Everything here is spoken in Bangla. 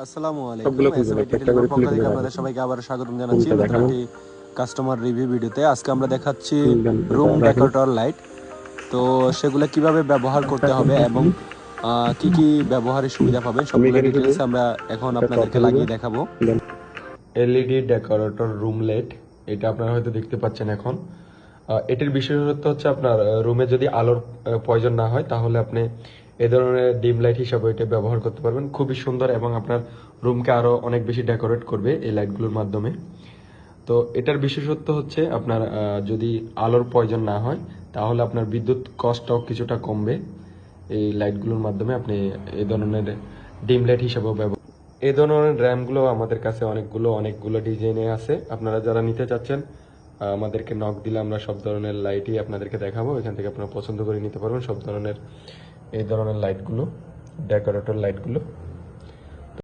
আসসালামু আলাইকুম। সবগুলো খুলবেন, এসএমআইটি একটা একটা করে টেলিকমের পক্ষ খুলে খুলে থেকে দেখাবো। আপনাদের সবাইকে আবার স্বাগতম জানাচ্ছি রুমটা নতুন দেখাবো। একটি কাস্টমার রিভিউ ভিডিওতে। আজকে আমরা দেখাচ্ছি দেন এটা রুম রাখেন। Decorator light. তো সেগুলো কিভাবে ব্যবহার একটা করতে হবে কমপ্লিট এবং করুন। কি কি ব্যবহারে সুবিধা পাবেন আমি সবগুলো এখানে শুধু ডিটেলস আমরা এখন একটা আপনাদেরকে কথা বলবো। লাগিয়ে দেখাবো। দেন এলইডি ডেকোরেটর রুম লাইট, এটা আপনারা হয়তো দেখতে পাচ্ছেন এখন। এটির বিশেষত্ব হচ্ছে আপনার রুমে যদি আলোর প্রয়োজন না হয় তাহলে আপনি এ ধরনের ডিম লাইট হিসাবে এটা ব্যবহার করতে পারবেন। খুবই সুন্দর এবং আপনার রুমকে আরো অনেক বেশি ডেকোরেট করবে এই লাইটগুলোর মাধ্যমে। তো এটার বিশেষত্ব হচ্ছে আপনার যদি আলোর প্রয়োজন না হয় তাহলে আপনার বিদ্যুৎ কস্টটাও কিছুটা কমবে। এই লাইটগুলোর মাধ্যমে আপনি এই ধরনের ডিম লাইট হিসাবেও ব্যবহার, এই ধরনের র্যামগুলো আমাদের কাছে অনেকগুলো ডিজাইনে আছে। আপনারা যারা নিতে চাচ্ছেন আমাদেরকে নক দিলে আমরা সব ধরনের লাইটই আপনাদেরকে দেখাবো। এখান থেকে আপনারা পছন্দ করে নিতে পারবেন সব ধরনের এই ধরনের লাইটগুলো, ডেকোরেটর লাইটগুলো।